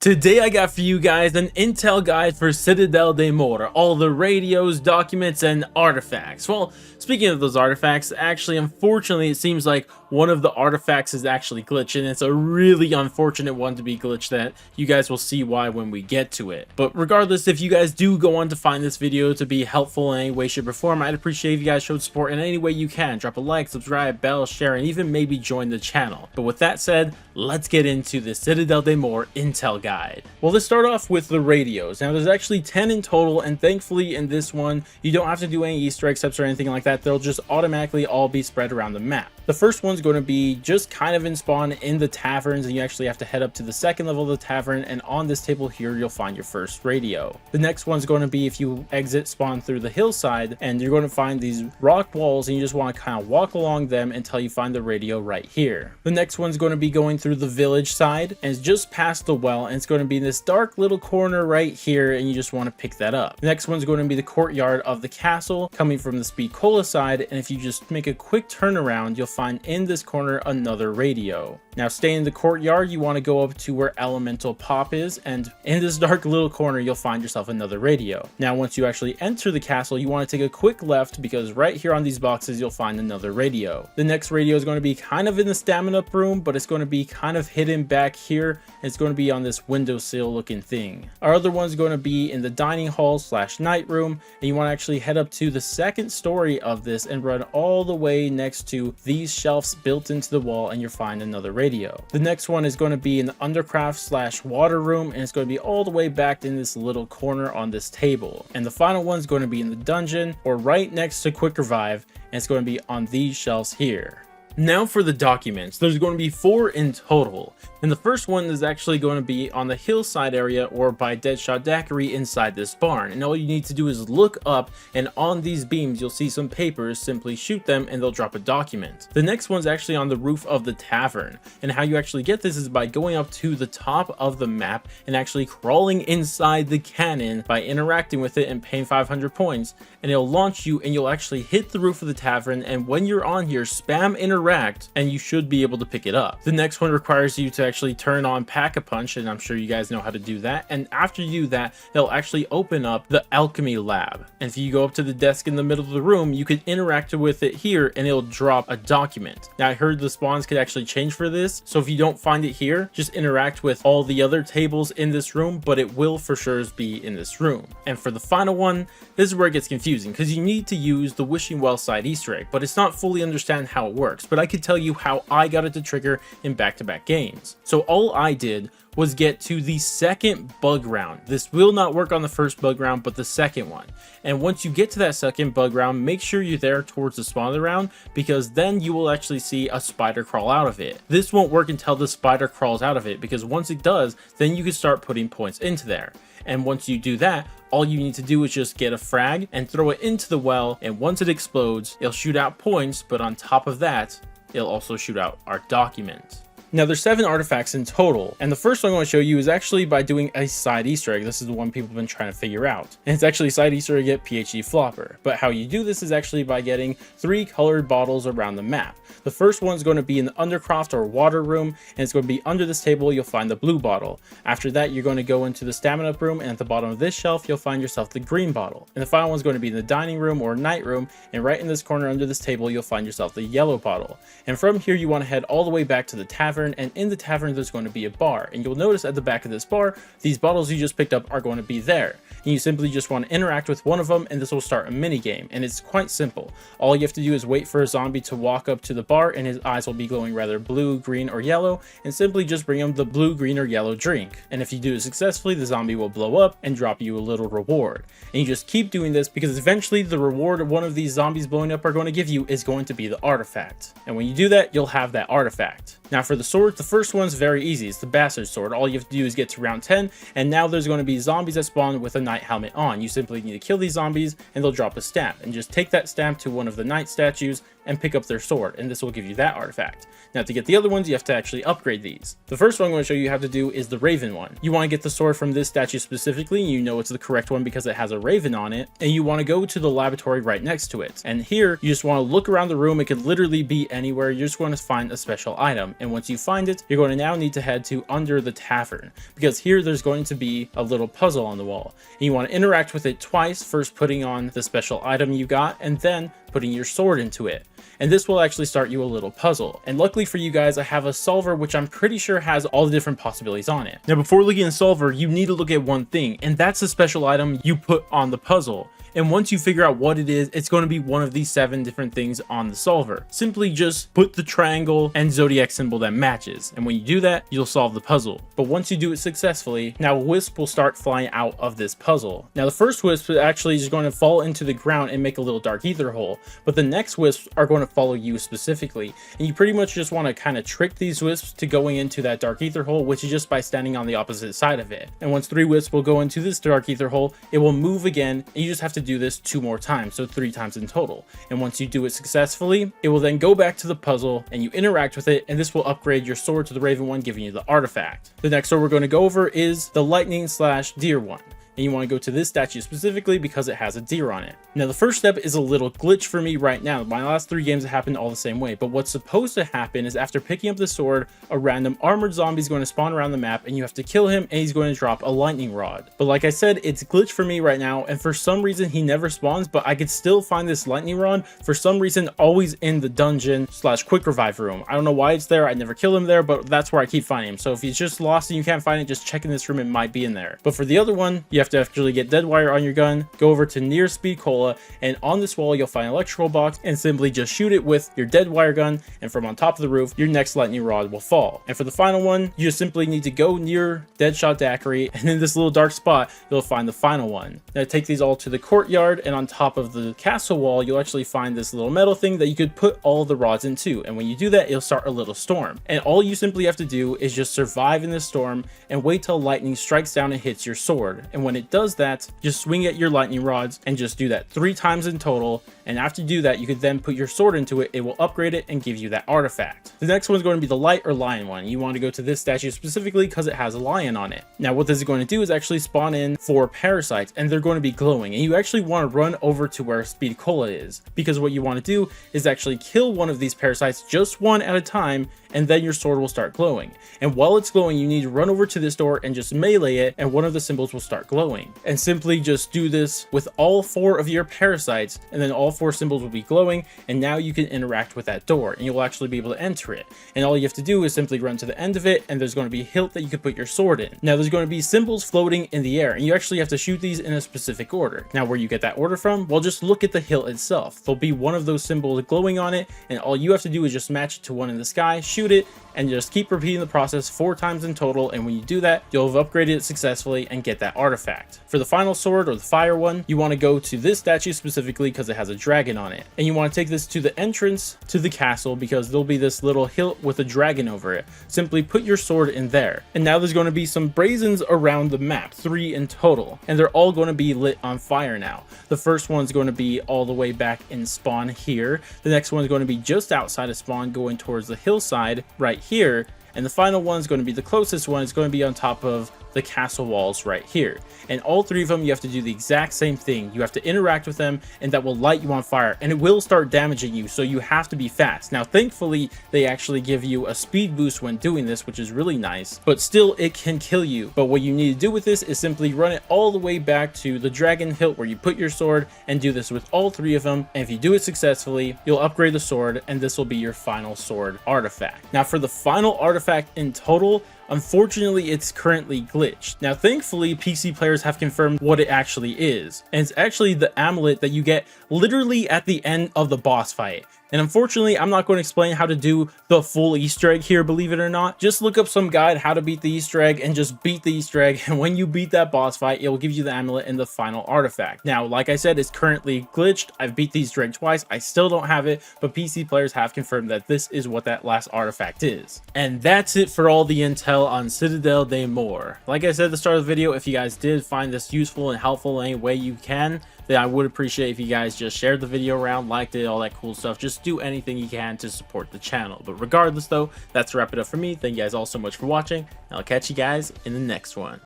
Today I got for you guys an intel guide for Citadelle Des Morts, all the radios, documents, and artifacts. Well, speaking of those artifacts, actually unfortunately it seems like one of the artifacts is actually glitched, and it's a really unfortunate one to be glitched that you guys will see why when we get to it. But regardless, if you guys do go on to find this video to be helpful in any way, shape, or form, I'd appreciate if you guys showed support in any way you can. Drop a like, subscribe, bell, share, and even maybe join the channel. But with that said, let's get into the Citadelle Des Morts intel guide. Well, let's start off with the radios. Now there's actually 10 in total, and thankfully in this one you don't have to do any Easter egg steps or anything like that. They'll just automatically all be spread around the map. The first one's going to be just kind of in spawn in the taverns, and you actually have to head up to the second level of the tavern, and on this table here you'll find your first radio. The next one's going to be if you exit spawn through the hillside, and you're going to find these rock walls, and you just want to kind of walk along them until you find the radio right here. The next one's going to be going through the village side, and it's just past the well, and it's going to be in this dark little corner right here, and you just want to pick that up. The next one's going to be the courtyard of the castle coming from the Speed Cola side, and if you just make a quick turnaround you'll find in this corner another radio. Now staying in the courtyard, you want to go up to where Elemental Pop is, and in this dark little corner you'll find yourself another radio. Now once you actually enter the castle, you want to take a quick left because right here on these boxes you'll find another radio. The next radio is going to be kind of in the stamina room, but it's going to be kind of hidden back here, and it's going to be on this windowsill looking thing. Our other one's going to be in the dining hall / night room, and you want to actually head up to the second story of this and run all the way next to these shelves built into the wall, and you'll find another radio. The next one is going to be in the undercraft / water room, and it's going to be all the way back in this little corner on this table. And the final one's going to be in the dungeon or right next to Quick Revive, and it's going to be on these shelves here. Now for the documents, there's going to be 4 in total, and the first one is actually going to be on the hillside area or by Deadshot Daiquiri inside this barn, and all you need to do is look up, and on these beams you'll see some papers. Simply shoot them and they'll drop a document. The next one's actually on the roof of the tavern, and how you actually get this is by going up to the top of the map and actually crawling inside the cannon by interacting with it and paying 500 points, and it'll launch you and you'll actually hit the roof of the tavern, and when you're on here spam interact and you should be able to pick it up. The next one requires you to actually turn on Pack-a-Punch, and I'm sure you guys know how to do that, and after you do that they'll actually open up the alchemy lab, and if you go up to the desk in the middle of the room you could interact with it here and it'll drop a document. Now I heard the spawns could actually change for this, so if you don't find it here just interact with all the other tables in this room, but it will for sure be in this room. And for the final one, this is where it gets confusing because you need to use the Wishing Well side Easter egg, but it's not fully understand how it works, but I could tell you how I got it to trigger in back-to-back games. So all I did was get to the second bug round. This will not work on the first bug round, but the second one. And once you get to that second bug round, make sure you're there towards the spawn of the round, because then you will actually see a spider crawl out of it. This won't work until the spider crawls out of it, because once it does, then you can start putting points into there. And once you do that, all you need to do is just get a frag and throw it into the well, and once it explodes, it'll shoot out points, but on top of that, it'll also shoot out our document. Now there's 7 artifacts in total, and the first one I'm going to show you is actually by doing a side Easter egg. This is the one people have been trying to figure out, and it's actually side Easter egg at PhD Flopper. But how you do this is actually by getting 3 colored bottles around the map. The first one's going to be in the undercroft or water room, and it's going to be under this table. You'll find the blue bottle. After that you're going to go into the stamina room, and at the bottom of this shelf you'll find yourself the green bottle. And the final one's going to be in the dining room or night room, and right in this corner under this table you'll find yourself the yellow bottle. And from here you want to head all the way back to the tavern, and in the tavern there's going to be a bar, and you'll notice at the back of this bar these bottles you just picked up are going to be there, and you simply just want to interact with one of them, and this will start a mini game. And it's quite simple. All you have to do is wait for a zombie to walk up to the bar, and his eyes will be glowing rather blue, green, or yellow, and simply just bring him the blue, green, or yellow drink. And if you do it successfully, the zombie will blow up and drop you a little reward. And you just keep doing this because eventually the reward one of these zombies blowing up are going to give you is going to be the artifact. And when you do that, you'll have that artifact. Now for the sword, the first one's very easy. It's the Bastard Sword. All you have to do is get to round 10, and now there's going to be zombies that spawn with a knight helmet on. You simply need to kill these zombies and they'll drop a stamp, and just take that stamp to one of the knight statues and pick up their sword, and this will give you that artifact. Now to get the other ones, you have to actually upgrade these. The first one I'm going to show you how to do is the Raven one. You want to get the sword from this statue specifically, and you know it's the correct one because it has a raven on it, and you want to go to the laboratory right next to it. And here, you just want to look around the room. It could literally be anywhere. You're just going to find a special item, and once you find it, you're going to now need to head to under the tavern, because here there's going to be a little puzzle on the wall, and you want to interact with it twice, first putting on the special item you got, and then putting your sword into it. And this will actually start you a little puzzle. And luckily for you guys, I have a solver which I'm pretty sure has all the different possibilities on it. Now before looking at the solver, you need to look at one thing, and that's the special item you put on the puzzle. And once you figure out what it is, it's going to be one of these 7 different things on the solver. Simply just put the triangle and zodiac symbol that matches, and when you do that, you'll solve the puzzle. But once you do it successfully, now a wisp will start flying out of this puzzle. Now the first wisp actually is going to fall into the ground and make a little dark ether hole, but the next wisps are going to follow you specifically, and you pretty much just want to kind of trick these wisps to going into that dark ether hole, which is just by standing on the opposite side of it. And once 3 wisps will go into this dark ether hole, it will move again, and you just have to do this 2 more times, so 3 times in total. And once you do it successfully, it will then go back to the puzzle and you interact with it, and this will upgrade your sword to the raven one, giving you the artifact. The next sword we're going to go over is the lightning/deer one. And you want to go to this statue specifically because it has a deer on it. Now the first step is a little glitch for me right now. My last 3 games have happened all the same way, but what's supposed to happen is after picking up the sword, a random armored zombie is going to spawn around the map, and you have to kill him, and he's going to drop a lightning rod. But like I said, it's glitched for me right now, and for some reason he never spawns, but I could still find this lightning rod for some reason always in the dungeon/quick revive room. I don't know why it's there. I never kill him there, but that's where I keep finding him. So if he's just lost and you can't find it, just check in this room, it might be in there. But for the other one, you have to actually get dead wire on your gun, go over to near speed cola, and on this wall you'll find an electrical box, and simply just shoot it with your dead wire gun, and from on top of the roof your next lightning rod will fall. And for the final one, you just simply need to go near Deadshot Daiquiri, and in this little dark spot you'll find the final one. Now take these all to the courtyard, and on top of the castle wall you'll actually find this little metal thing that you could put all the rods into, and when you do that it'll start a little storm, and all you simply have to do is just survive in this storm and wait till lightning strikes down and hits your sword. And when it does that, just swing at your lightning rods and just do that 3 times in total, and after you do that you could then put your sword into it. It will upgrade it and give you that artifact. The next one is going to be the light or lion one. You want to go to this statue specifically because it has a lion on it. Now what this is going to do is actually spawn in 4 parasites, and they're going to be glowing, and you actually want to run over to where speed cola is, because what you want to do is actually kill one of these parasites, just 1 at a time, and then your sword will start glowing. And while it's glowing, you need to run over to this door and just melee it, and one of the symbols will start glowing. And simply just do this with all 4 of your parasites, and then all 4 symbols will be glowing, and now you can interact with that door and you'll actually be able to enter it. And all you have to do is simply run to the end of it, and there's going to be a hilt that you could put your sword in. Now there's going to be symbols floating in the air, and you actually have to shoot these in a specific order. Now where you get that order from? Well, just look at the hilt itself. There'll be one of those symbols glowing on it, and all you have to do is just match it to one in the sky, shoot it, and just keep repeating the process 4 times in total, and when you do that, you'll have upgraded it successfully and get that artifact. For the final sword, or the fire one, you want to go to this statue specifically because it has a dragon on it, and you want to take this to the entrance to the castle because there'll be this little hilt with a dragon over it. Simply put your sword in there, and now there's going to be some brazens around the map, 3 in total, and they're all going to be lit on fire now. The first one's going to be all the way back in spawn here, the next one's going to be just outside of spawn going towards the hillside right here, and the final one's going to be the closest one. It's going to be on top of the castle walls right here. And all 3 of them, you have to do the exact same thing. You have to interact with them, and that will light you on fire, and it will start damaging you, so you have to be fast. Now thankfully they actually give you a speed boost when doing this, which is really nice, but still it can kill you. But what you need to do with this is simply run it all the way back to the dragon hilt where you put your sword, and do this with all 3 of them, and if you do it successfully, you'll upgrade the sword, and this will be your final sword artifact. Now for the final artifact in total, unfortunately it's currently glitched. Now thankfully PC players have confirmed what it actually is, and it's actually the amulet that you get literally at the end of the boss fight. And unfortunately, I'm not going to explain how to do the full Easter egg here, believe it or not. Just look up some guide how to beat the Easter egg and just beat the Easter egg. And when you beat that boss fight, it will give you the amulet and the final artifact. Now, like I said, it's currently glitched. I've beat the Easter egg twice. I still don't have it, but PC players have confirmed that this is what that last artifact is. And that's it for all the intel on Citadelle Des Morts. Like I said at the start of the video, if you guys did find this useful and helpful in any way you can, then I would appreciate if you guys just shared the video around, liked it, all that cool stuff. Just just do anything you can to support the channel. But regardless though, that's a wrap it up for me. Thank you guys all so much for watching, and I'll catch you guys in the next one.